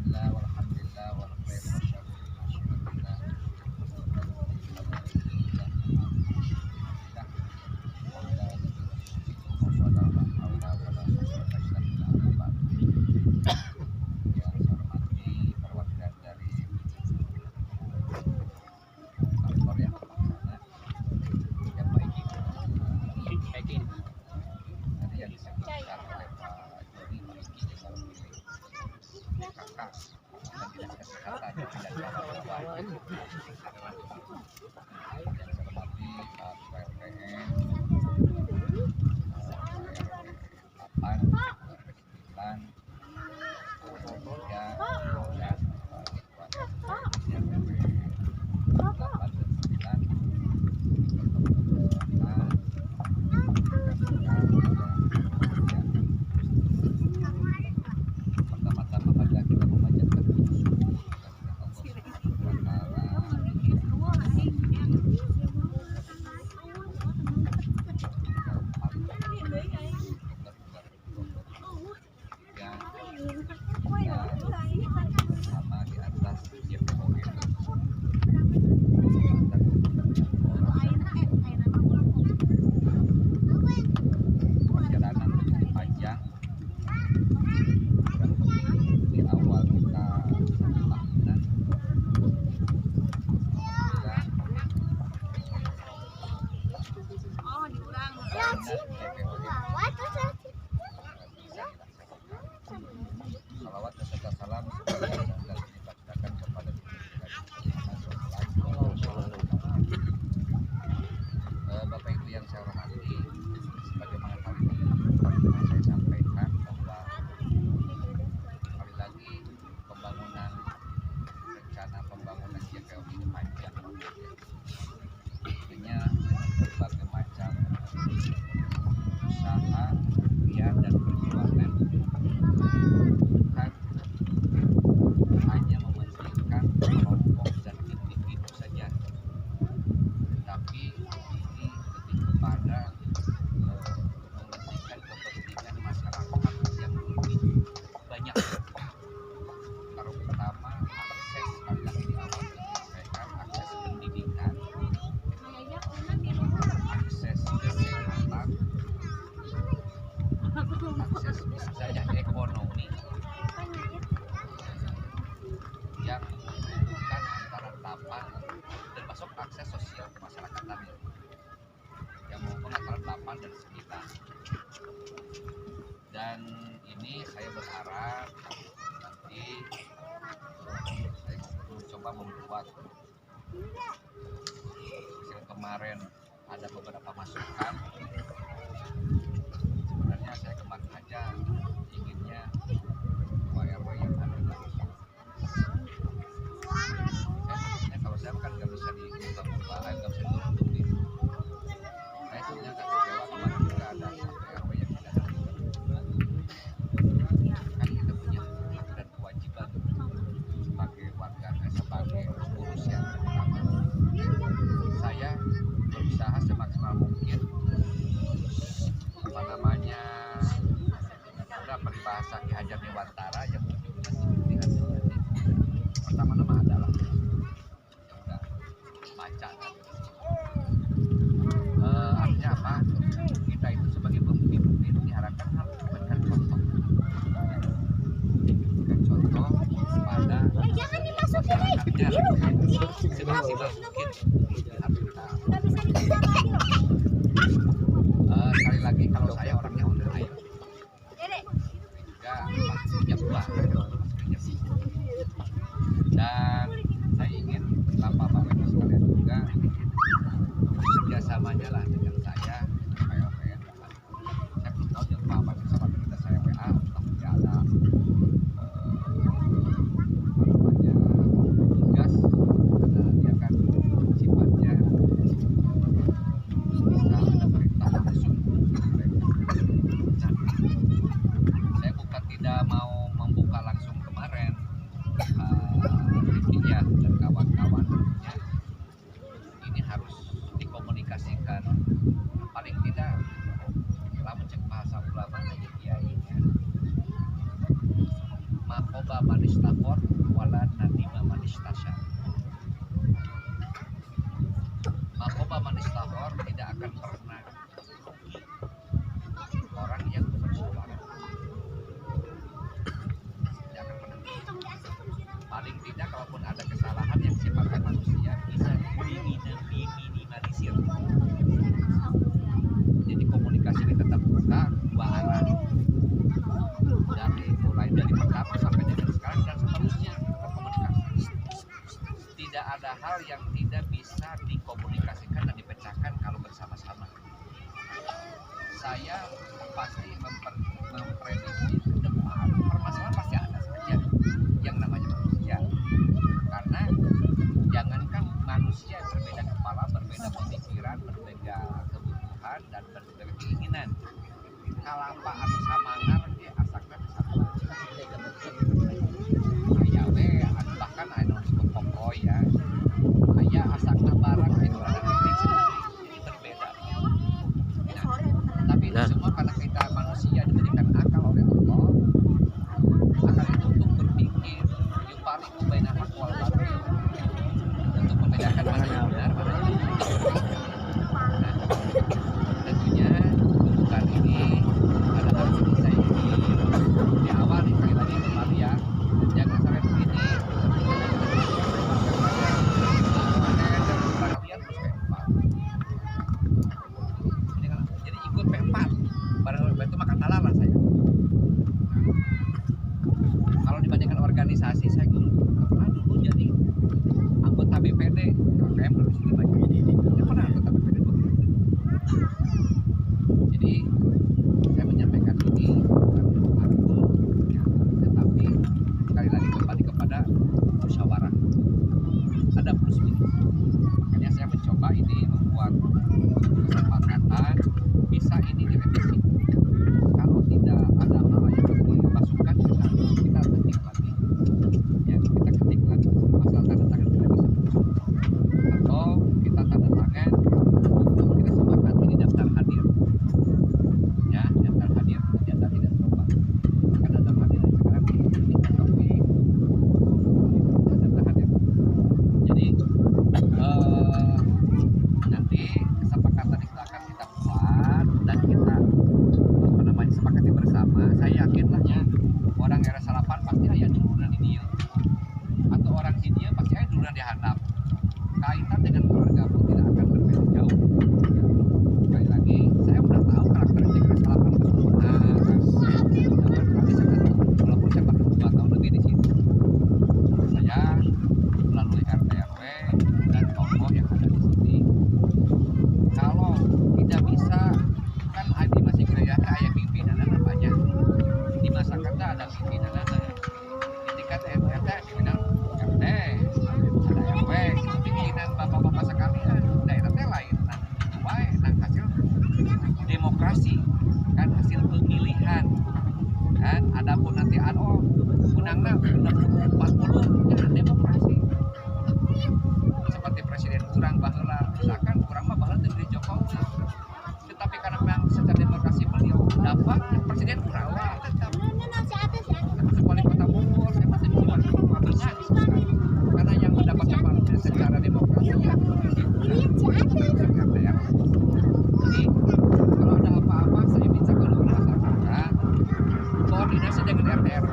Bismillah walhamdulillah wal khair wasyarrillah. Yang saya hormati perwakilan dari kantor yang pelaksana yang baik ini tadi yang disampaikan oleh Pak Joni Maiki juga memilih PKK dan dinas kesehatan yang tidak kawan-kawan yang saya hormati Pak PLPN Pak RW 8 RW 9 ya dan Pak RW yang RW 8 dan 9 pertama-tama pada kita memanjatkan puji syukur kepada Allah Subhanahu wa Ta'ala yang bersama di atas JPO ini perjalanan begitu panjang kurang lebih di awal kita tahunan salawat dan salam dibacakan kepada Bapak Ibu yang saya hormati, sebagaimana kali ini saya sampaikan bahwa sekali lagi rencana pembangunan JPO ini panjang, tentunya berbagai macam usaha, ikhtiar dan perjuangan bukan hanya mementingkan kelompok dan individu saja, tapi ini lebih kepada mementingkan kepentingan masyarakat yang lebih banyak, terutama akses, sekali lagi di awal disampaikan akses pendidikan, akses kesehatan, akses misalnya ekonomi yang menghubungkan antara Tapan termasuk akses sosial kemasyarakatan yang menghubungkan antara Tapan dan sekitar. Dan ini saya berharap nanti saya mencoba membuat kemarin ada beberapa masukan. Sebenarnya saya kemarin aja inginnya RW yang ada langsung. Sebenarnya kalau saya kan nggak bisa diubah-ubah, nggak bisa diturun-turunin. Saya sebenarnya nggak kecewa kemarin juga ada RW yang tidak ada. Kan kita punya hak dan kewajiban sebagai warga, sebagai pengurus yang pertama. Saya berusaha semaksimal mungkin ada peribahasa Ki Hajar Dewantara yang ujungnya seperti hasilnya. Pertama-tama adalah udah baca kan. Artinya apa? Kita itu sebagai pemimpin diharapkan harus memberikan contoh. Memberikan contoh pada masyarakatnya semaksimal mungkin. Sekali lagi kalau saya orangnya under air juga punya buah dan saya ingin Bapak-Bapak Ibu sekalian juga kerjasamanya lah dengan saya PLPN. Saya belum tahu yang Bapak bersama kita saya WA untuk ada tugas dia kan sifatnya perintah langsung. Saya bukan tidak mau membuka langsung kemarin intinya dan kawan-kawan ini harus dikomunikasikan khoba man istaghfar wala nadima man istasya. Khoba man istaghfar, tidak akan pernah rugi orang yang bersuara. Tidak akan pernah rugi. Paling tidak kalaupun ada kesalahan yang sifatnya manusia bisa diminimalisir. Jadi komunikasi ini tetap buka dua arah, dari pertama sampai dengan sekarang dan seterusnya tetap komunikasi. Tidak ada hal yang tidak bisa dikomunikasikan dan dipecahkan kalau bersama-sama. Saya pasti memprediksi ke depan permasalahan pasti ada saja yang namanya manusia. Karena jangankan manusia yang berbeda kepala, berbeda pemikiran, berbeda kebutuhan dan berbeda keinginan. Kalapa anu samangar ge asakna satu. Aya we anu bahkan anu disebut pokok ya. Aya asakna barang anu ada ini berbeda. Tapi itu semua karena kita manusia diberikan akal oleh Allah. Akal itu untuk berpikir, yupaliku baina haq wal batil. Untuk membedakan mana yang benar, mana yang tidak. Nah, tentunya bukan ini ada hal seperti saya ini di awal sekali lagi kembali ya, jangan sampai begini kalian terus P4 jadi ikut P4 barang itu maka kalah lah saya. Kalau dibandingkan organisasi saya pernah dulu jadi anggota BPD KKM belum sini banyak saya pernah anggota BPD dulu. Jadi saya menyampaikan ini bukan argumen ya, tetapi sekali lagi kembali kepada musyawarah. Ada plus minus. Makanya saya mencoba ini membuat kesepakatan bisa ini direvisi. Kalau tidak ada hal yang dimasukkan kita ketik lagi. Ya kita ketik lagi. Masalah tanda tangan kita bisa masuk. Atau kita tanda tangan kita sepakati di daftar hadir. Ya, daftar hadir, data tidak berubah. Karena daftar hadir sekarang kita topik daftar hadir. Jadi nanti kesepakatan itu akan kita buat dan kita sepakati bersama. Saya yakin lah ya orang era salapan pasti aya duluan di dia atau orang di dia pasti aya duluan di hadap. Kaitan dengan keluarga pun tidak akan berbeda jauh. Sekali lagi saya udah tahu karakteristik era salapan walaupun saya baru 2 tahun lebih di sini. Saya melalui RT RW dan tokoh yang ada di sini. Kalau tidak bisa kan di masih gereja ada pimpinan banyak. Di masa kata ada pimpinan ada. Di tingkat RT pimpinan RT ada RW pimpinan bapak-bapak sekalian. Daerah teh lain. Nah, wae nah hasil demokrasi kan hasil pemilihan kan. Adapun nanti undangna 40 ya demokrasi. Seperti presiden kurang baheula misalkan kurang mah baheula dari Jokowi. Tetapi karena memang secara demokrasi beliau dapat presiden kurang lah tetap. Termasuk wali kota Bogor saya masih cuma bisa karena yang mendapatkan partai secara demokrasi ya. Jadi kalau ada apa-apa saya minta ke masyarakat koordinasi dengan RT RW.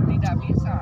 Tidak bisa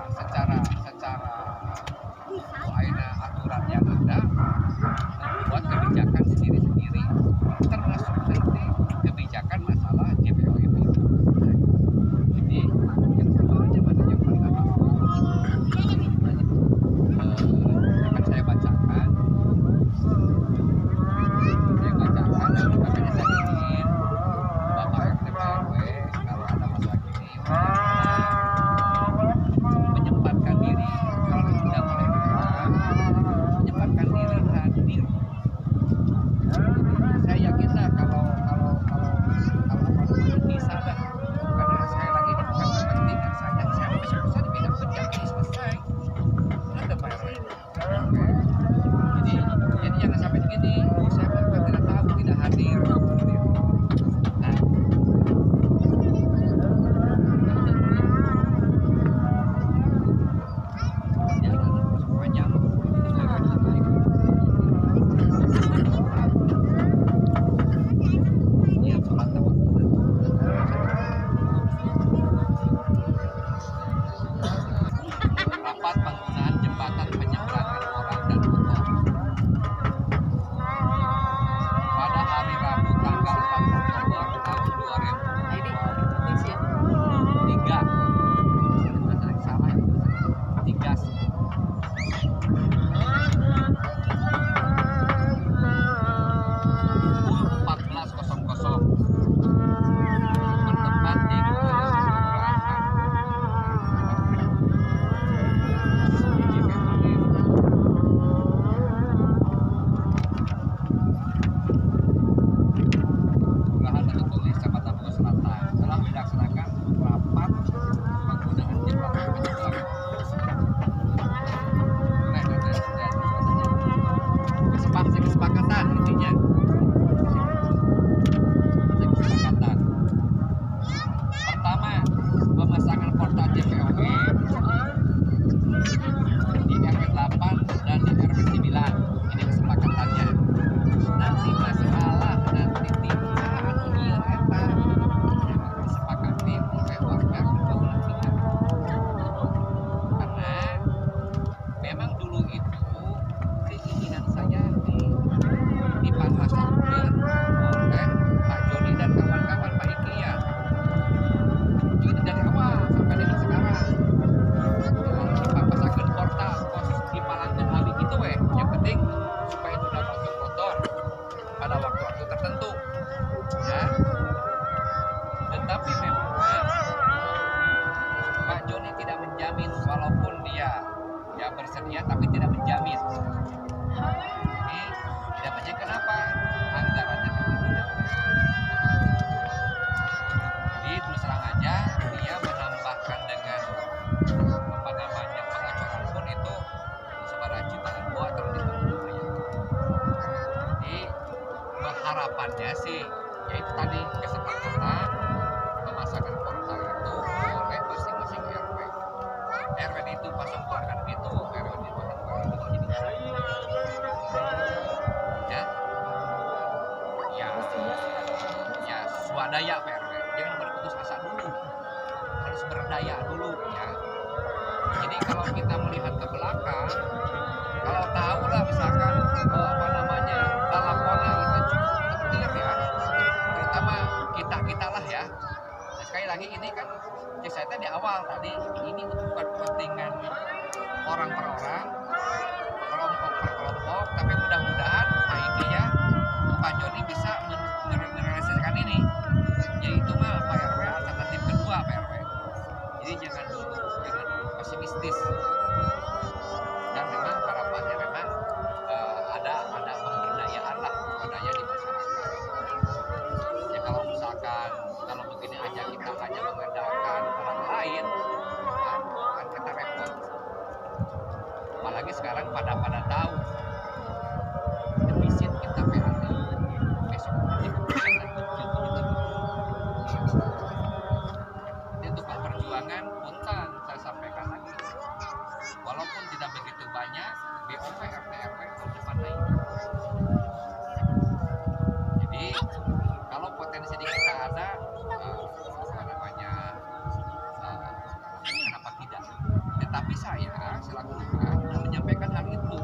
bersedia tapi tidak menjamin. Ini tidak menjamin kenapa? Anggarannya memang tidak. Jadi terus terang aja dia menambahkan dengan apa namanya pengecoran pun itu sebarang jutaan buat kalau ditambah ya. Jadi harapannya sih yaitu tadi kesepakatan pemasangan portal itu oleh masing-masing RW. RW itu pasang keluarkan itu, RW itu pasang keluarkan itu jadi ya, ya swadaya PRW. Jangan berputus asa dulu, harus berdaya dulu ya. Jadi kalau kita melihat ke belakang, kalau tahu lah misalkan apa namanya balapona itu cukup penting ya, terutama kita lah ya. Nah, sekali lagi ini kan saya di awal tadi ini untuk kepentingan orang per orang, kelompok per kelompok, tapi mudah-mudahan ini ya Pak Joni bisa merealisasikan ini, yaitu mah PRW alternatif kedua PRW. Jadi jangan dulu pesimistis. Dan memang harapannya memang ada pemberdayaan lah, pemberdayaan di masyarakat. Ya kalau misalkan kalau begini aja kita hanya mengandalkan orang lain, kan kita repot. Apalagi sekarang pada tahu defisit kita PHT besok nanti jadi untuk perjuangan punten saya sampaikan lagi, walaupun tidak begitu banyak BOP RT RW tahun depan naik. Jadi kalau potensi di kita ada apa namanya kenapa tidak, tetapi saya selaku lurah menyampaikan hal itu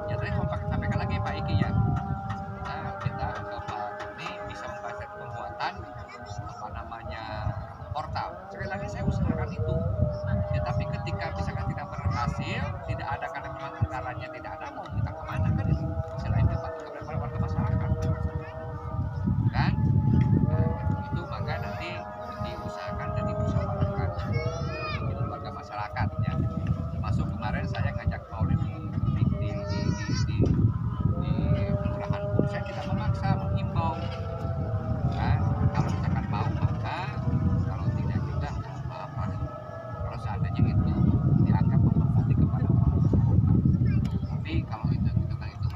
ya. Tadi saya sampaikan lagi Pak Iki ya, kita Pak ini bisa membuatan apa namanya portal. Sekali lagi saya usahakan itu, tetapi ketika misalkan tidak berhasil, tidak ada karena memang anggarannya tidak ada, mau kita kemana kan itu selain kepada warga masyarakat kan. Itu maka nanti diusahakan dan dimusyawarahkan di warga masyarakat ya. Termasuk kemarin saya ngajak maulid di kelurahan pun saya tidak memaksa, menghimbau kan, kalau misalkan mau maka, kalau tidak juga apa kalau seandainya itu dianggap berbakti kepada orang. Tapi kalau itu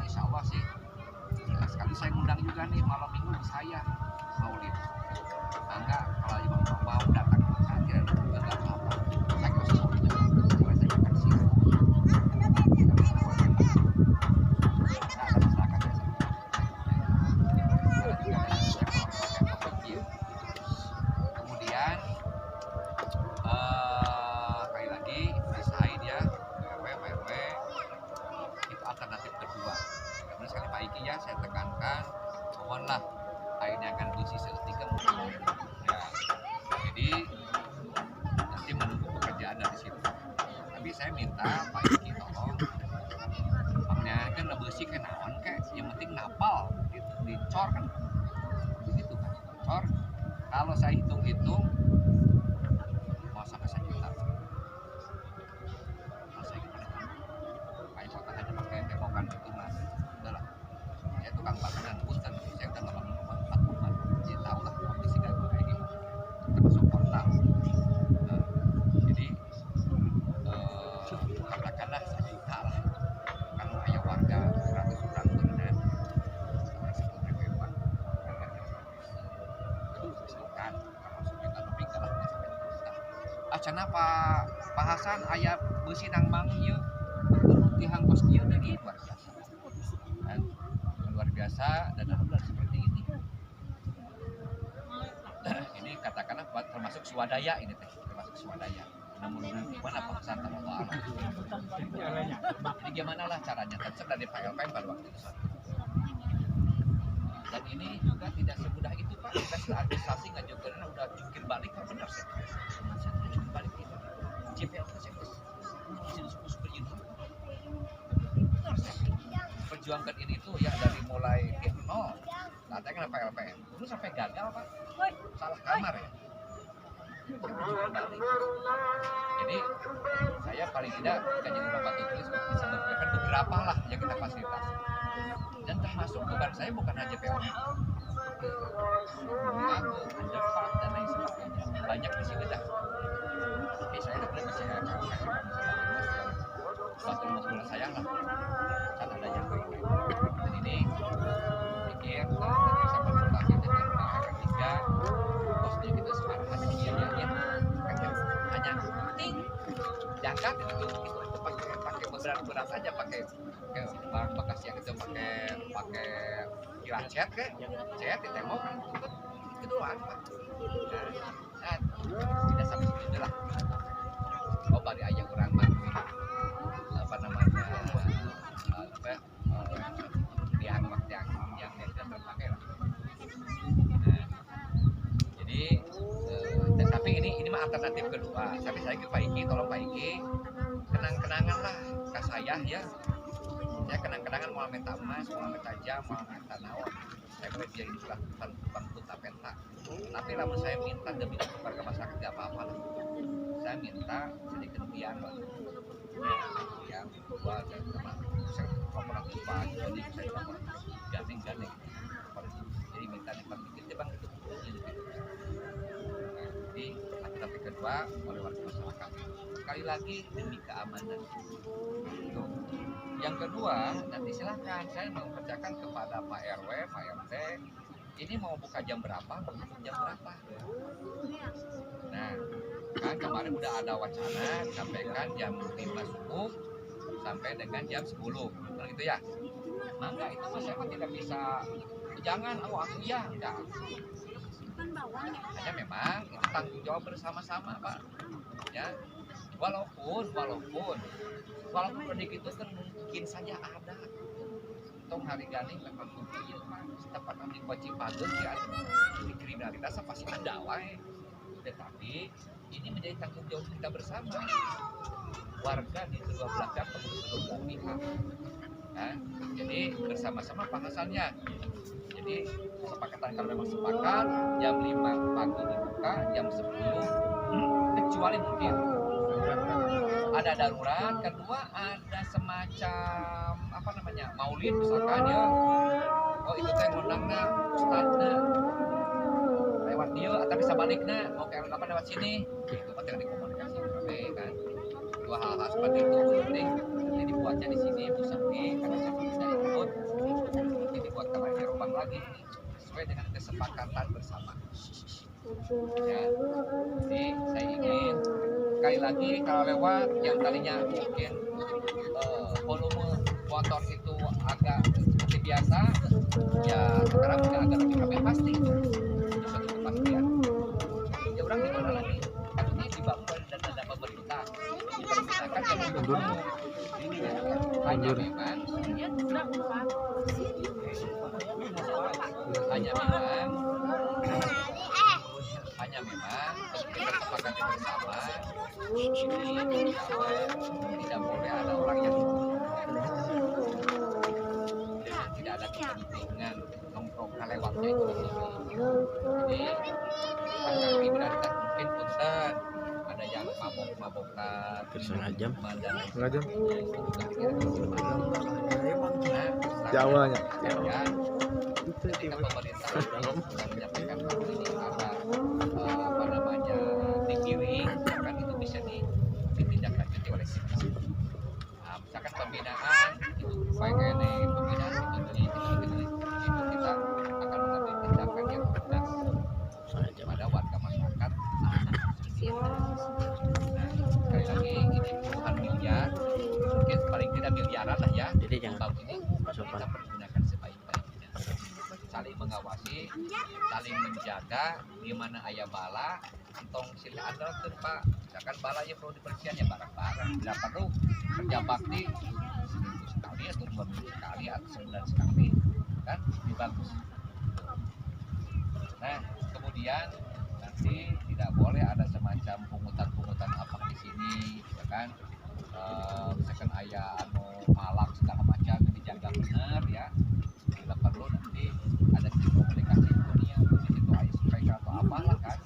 insya Allah sih sekali saya ngundang juga nih malam minggu saya maulid. Maka kalau ibu mau datang nanti juga nggak apa-apa, saya nggak usah maulid juga, saya akan siap. Kemudian sekali lagi usahain ya RW itu alternatif kedua. Kemudian sekali Pak Iki ya saya tekankan, mohonlah akhirnya akan bersih seketika ya. Jadi nanti menunggu pekerjaan dari situ. Tapi saya minta Pak Iki tolong makanya kan bersih kan naon kayak yang penting napal dicor kan begitu kan, cor. Kalau saya hitung-hitung mau sampai 1 juta. Kalau saya hitung-hitung kayak kota aja pakai demokan itu mas, udahlah ya tukang bangunan punten saya udah nggak bangun rumah 4 rumah, jadi tahu lah kondisi ganggu kayak gimana termasuk portal. Jadi katakanlah 1 juta lah kalau ayah warga 100 orang benar orang 10.000 hewan itu misalkan termasuk juta lebih kalah sampai 1 juta. Acana Pak Hasan ayah besi nang bangun yuk tihang kos kieu lagi luar biasa kan, luar biasa dan alhamdulillah seperti ini. Ini katakanlah termasuk swadaya ini teh, termasuk swadaya. Namun gimana Pak Hasan Allah. Jadi gimana lah caranya terserah dari PLPM pada waktu itu. Dan ini juga tidak semudah itu Pak. Kita setelah administrasi ngajukan udah jungkir balik Pak, benar sih. Saya jungkir balik itu. CPL saya izin suku-suku ini. Benar sih. Perjuangkan ini tuh ya dari mulai nol. Katanya kenapa PLPM? Dulu sampai gagal Pak. Salah kamar ya. menuju kembali. Jadi saya paling tidak ketika jadi pembantu tulis bisa memberikan beberapa lah yang kita fasilitasi. Dan termasuk beban saya bukan hanya POM, underpart dan lain sebagainya. Banyak di sini dah. Jadi saya sebenarnya masih bantu mengusul saya lah. Kan ada yang lain. Dan ini pikir saya konsultasi dengan Pak Ketiga, bosnya kita separahan dia hanya ting diangkat itu pakai berat aja pakai barang bekas yang itu pakai kilat cat ditembok kan itu doang Pak. Nah, tidak sampai situ lah. Oh bari aja kurang bantu apa namanya diangkat yang tidak terpakai lah. Nah, jadi tapi ini mah alternatif kedua. Tapi saya ke Pak Iki, tolong Pak Iki kenang-kenangan lah ke saya ya. Saya kenang-kenangan mau minta emas, mau minta jam, mau minta naon. Saya kerja ini sudah bukan peta penta. Tapi lamun saya minta demi warga masyarakat tidak apa-apa lah. Saya minta sedikit biang lah. Yang dua dan teman saya kooperatif Pak, jadi saya kooperatif gandeng. Jadi minta dikit bang itu. Jadi alternatif kedua oleh warga masyarakat. Sekali lagi demi keamanan. Tuh. Yang kedua, nanti silahkan saya mengerjakan kepada Pak RW, Pak RT, ini mau buka jam berapa, mau tutup jam berapa. Nah, kan kemarin udah ada wacana sampaikan jam 5 subuh sampai dengan jam 10. Betul gitu ya? Maka itu masyarakat tidak bisa, jangan aku iya, enggak. Hanya memang itu tanggung jawab bersama-sama Pak. Ya, walaupun proyek itu kan mungkin saja ada. Tong hari gani memang mungkin tempat di kunci pagar ya, di kriminalitas pasti ada wae. Tetapi ini menjadi tanggung jawab kita bersama. Warga di kedua belah pihak kedua belah pihak. Nah, jadi bersama-sama bahasannya. Jadi kesepakatan kalau memang sepakat jam 5 pagi dibuka, jam 10 kecuali mungkin ada darurat, kedua ada semacam apa namanya maulid misalkan ya, oh itu teh ngundangna ustadzna lewat dia atau bisa baliknya mau ke apa lewat sini itu kan yang dikomunikasi kan dua hal-hal seperti itu penting jadi dibuatnya di sini Busaki karena saya tidak ikut ini dibuat kembali Eropa lagi sesuai dengan kesepakatan bersama ya. Jadi saya ingin sekali lagi kalau lewat yang tadinya mungkin volume motor itu agak seperti biasa ya sekarang mungkin agak lebih kami pasti itu satu kepastian ya orang gimana lagi kan ini dibangun dari dana pemerintah dipergunakan yang mendukung hanya memang kita sepakati bersama ini tidak boleh ada orang yang tidak ada kepentingan nongkrong lewatnya itu di sini. Jadi karena kriminalitas mungkin punten ada yang mabok-mabokan setengah jam Jawanya ketika pemerintah sudah menyampaikan bahwa ini ada apa namanya dikiring kan itu bisa ditindaklanjuti oleh kita. Nah, misalkan pembinaan itu baik ini pembinaan itu kita akan mengambil tindakan yang tegas pada warga masyarakat. Nah, sekali lagi ini puluhan miliar mungkin paling tidak miliaran lah ya. Jadi jangan ini kita pergunakan sebaik-baiknya. Saling mengawasi, saling menjaga di mana ayah bala, entong sila ada Pak. Misalkan bala ya perlu dibersihkan ya barang-barang. Tidak perlu kerja bakti seminggu sekali atau 2 minggu sekali atau sebulan sekali, kan lebih bagus. Nah, kemudian nanti tidak boleh ada semacam pungutan-pungutan apa di sini, ya kan? Misalkan ayah malam segala macam dijaga benar ya. Bila perlu nanti ada komunikasi dunia di situ ayah supaya atau apalah kan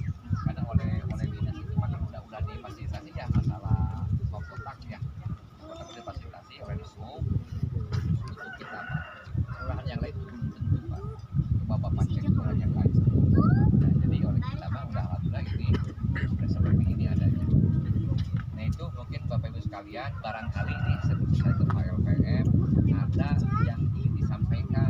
karena oleh dinas sekalian, barangkali nih sebelum saya ke Pak LPM ada yang ingin disampaikan